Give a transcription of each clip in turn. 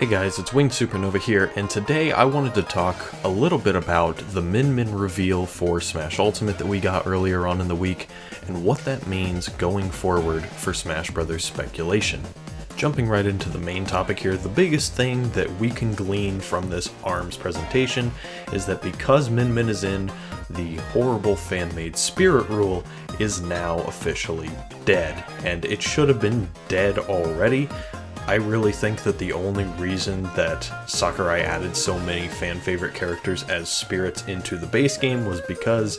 Hey guys, it's Winged Supernova here, and today I wanted to talk a little bit about the Min Min reveal for Smash Ultimate that we got earlier on in the week, and what that means going forward for Smash Bros. Speculation. Jumping right into the main topic here, the biggest thing that we can glean from this ARMS presentation is that because Min Min is in, the horrible fan-made Spirit rule is now officially dead, and it should have been dead already. I really think that the only reason that Sakurai added so many fan-favorite characters as spirits into the base game was because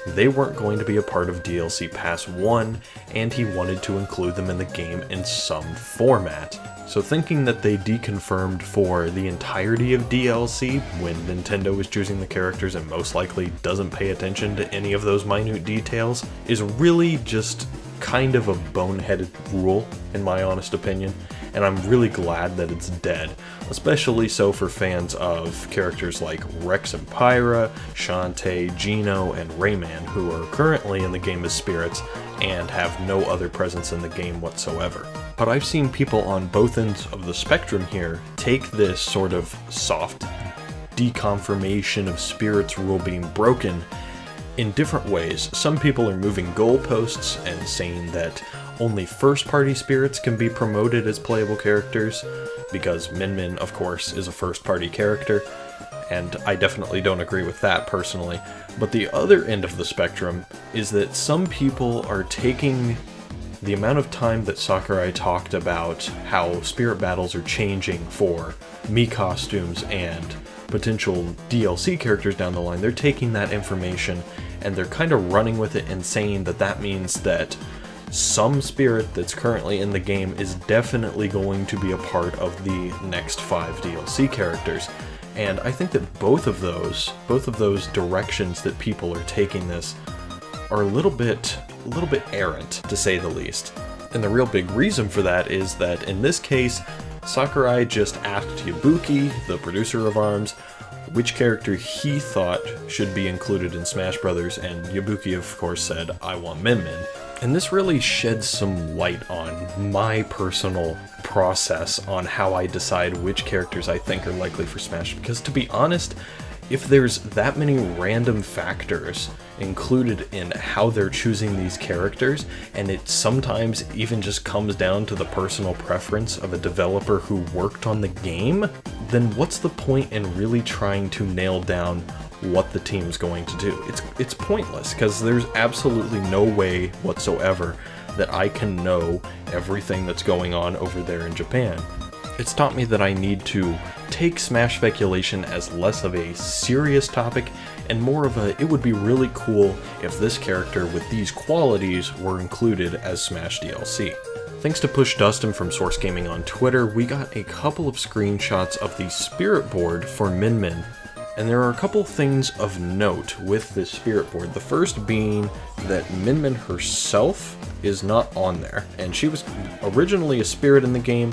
they weren't going to be a part of DLC Pass 1, and he wanted to include them in the game in some format. So thinking that they deconfirmed for the entirety of DLC when Nintendo is choosing the characters and most likely doesn't pay attention to any of those minute details is really just kind of a boneheaded rule, in my honest opinion. And I'm really glad that it's dead, especially so for fans of characters like Rex and Pyra, Shantae, Gino, and Ramen, who are currently in the game as spirits and have no other presence in the game whatsoever. But I've seen people on both ends of the spectrum here take this sort of soft deconfirmation of spirits rule being broken in different ways. Some people are moving goalposts and saying that only first-party spirits can be promoted as playable characters, because Min Min, of course, is a first-party character, and I definitely don't agree with that personally. But the other end of the spectrum is that some people are taking the amount of time that Sakurai talked about how spirit battles are changing for Mii costumes and potential DLC characters down the line. They're taking that information and they're kind of running with it and saying that that means that some spirit that's currently in the game is definitely going to be a part of the next 5 DLC characters. And I think that both of those directions that people are taking this are a little bit errant, to say the least. And the real big reason for that is that in this case, Sakurai just asked Yabuki, the producer of ARMS, which character he thought should be included in Smash Bros., and Yabuki of course said, "I want Min Min." And this really sheds some light on my personal process on how I decide which characters I think are likely for Smash, because to be honest, if there's that many random factors included in how they're choosing these characters, and it sometimes even just comes down to the personal preference of a developer who worked on the game, then what's the point in really trying to nail down what the team's going to do? It's pointless, because there's absolutely no way whatsoever that I can know everything that's going on over there in Japan. It's taught me that I need to take Smash speculation as less of a serious topic and more of a, it would be really cool if this character with these qualities were included as Smash DLC. Thanks to Push Dustin from Source Gaming on Twitter, we got a couple of screenshots of the spirit board for Min Min. And there are a couple things of note with this spirit board. The first being that Min Min herself is not on there, and she was originally a spirit in the game,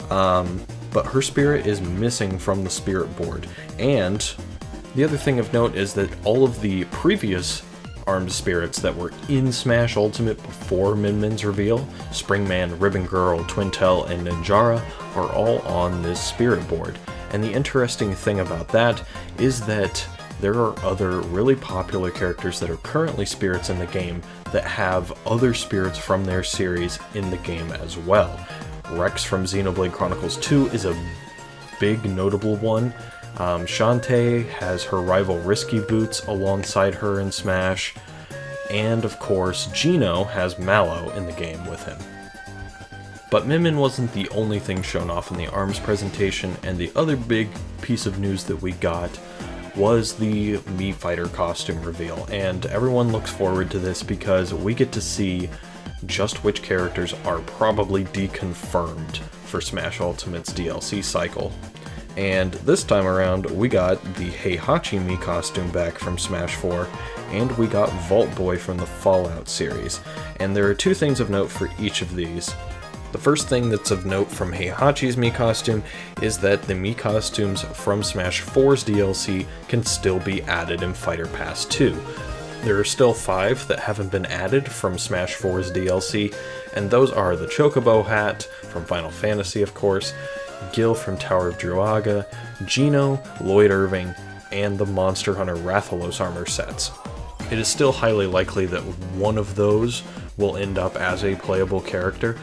but her spirit is missing from the spirit board. And the other thing of note is that all of the previous ARMS spirits that were in Smash Ultimate before Min Min's reveal, Springman, Ribbon Girl, Twintel, and Ninjara, are all on this spirit board. And the interesting thing about that is that there are other really popular characters that are currently spirits in the game that have other spirits from their series in the game as well. Rex from Xenoblade Chronicles 2 is a big notable one. Shantae has her rival Risky Boots alongside her in Smash. And of course, Gino has Mallow in the game with him. But Min Min wasn't the only thing shown off in the ARMS presentation, and the other big piece of news that we got was the Mii Fighter costume reveal. And everyone looks forward to this because we get to see just which characters are probably deconfirmed for Smash Ultimate's DLC cycle. And this time around, we got the Heihachi Mii costume back from Smash 4, and we got Vault Boy from the Fallout series. And there are two things of note for each of these. The first thing that's of note from Heihachi's Mii costume is that the Mii costumes from Smash 4's DLC can still be added in Fighter Pass 2. There are still 5 that haven't been added from Smash 4's DLC, and those are the Chocobo hat from Final Fantasy, of course, Gil from Tower of Druaga, Gino, Lloyd Irving, and the Monster Hunter Rathalos armor sets. It is still highly likely that one of those will end up as a playable character,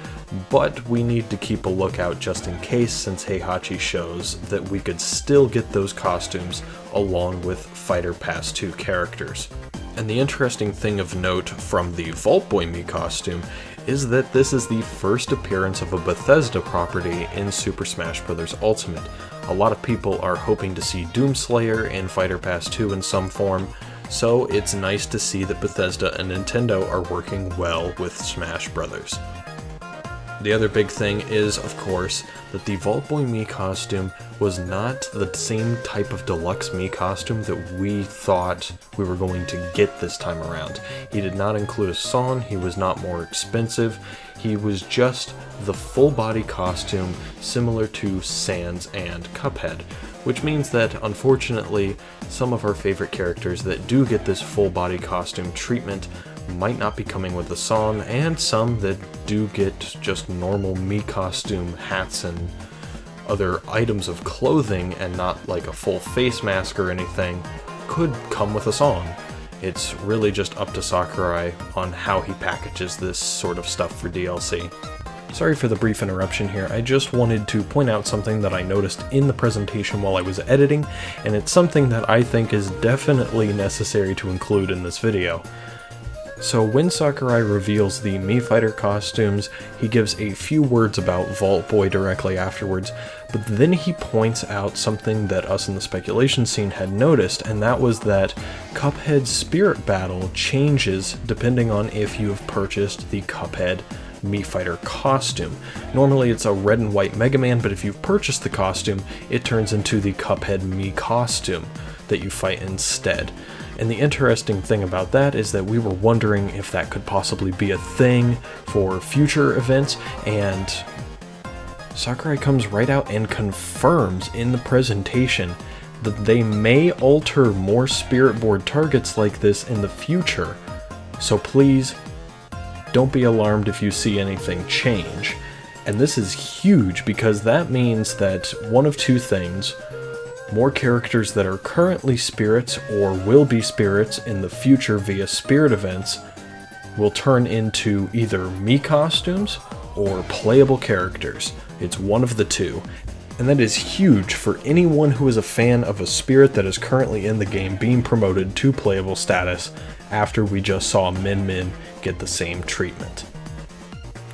but we need to keep a lookout just in case, since Heihachi shows that we could still get those costumes along with Fighter Pass 2 characters. And the interesting thing of note from the Vault Boy Mii costume is that this is the first appearance of a Bethesda property in Super Smash Bros. Ultimate. A lot of people are hoping to see Doomslayer in Fighter Pass 2 in some form, so it's nice to see that Bethesda and Nintendo are working well with Smash Bros. The other big thing is, of course, that the Vault Boy Mii costume was not the same type of deluxe Mii costume that we thought we were going to get this time around. He did not include a song, he was not more expensive, he was just the full body costume similar to Sans and Cuphead, which means that, unfortunately, some of our favorite characters that do get this full body costume treatment might not be coming with a song, and some that do get just normal Mii costume hats and other items of clothing and not like a full face mask or anything could come with a song. It's really just up to Sakurai on how he packages this sort of stuff for DLC. Sorry for the brief interruption here, I just wanted to point out something that I noticed in the presentation while I was editing, and it's something that I think is definitely necessary to include in this video. So when Sakurai reveals the Mii Fighter costumes, he gives a few words about Vault Boy directly afterwards, but then he points out something that us in the speculation scene had noticed, and that was that Cuphead's Spirit Battle changes depending on if you have purchased the Cuphead Mii Fighter costume. Normally it's a red and white Mega Man, but if you've purchased the costume, it turns into the Cuphead Mii costume that you fight instead. And the interesting thing about that is that we were wondering if that could possibly be a thing for future events, and Sakurai comes right out and confirms in the presentation that they may alter more Spirit Board targets like this in the future. So please, don't be alarmed if you see anything change. And this is huge because that means that one of two things: more characters that are currently spirits or will be spirits in the future via spirit events will turn into either Mii costumes or playable characters. It's one of the two. And that is huge for anyone who is a fan of a spirit that is currently in the game being promoted to playable status after we just saw Min Min get the same treatment.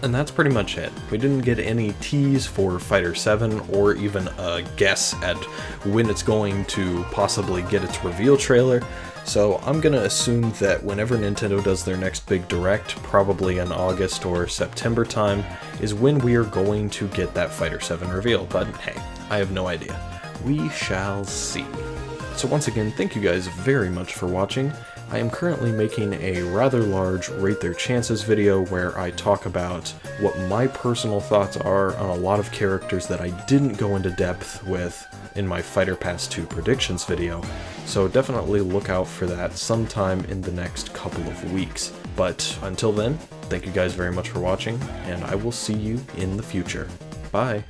And that's pretty much it. We didn't get any tease for Fighter 7 or even a guess at when it's going to possibly get its reveal trailer, so I'm gonna assume that whenever Nintendo does their next big direct, probably in August or September time, is when we are going to get that Fighter 7 reveal, but hey, I have no idea. We shall see. So once again, thank you guys very much for watching. I am currently making a rather large Rate Their Chances video where I talk about what my personal thoughts are on a lot of characters that I didn't go into depth with in my Fighter Pass 2 predictions video, so definitely look out for that sometime in the next couple of weeks. But until then, thank you guys very much for watching, and I will see you in the future. Bye!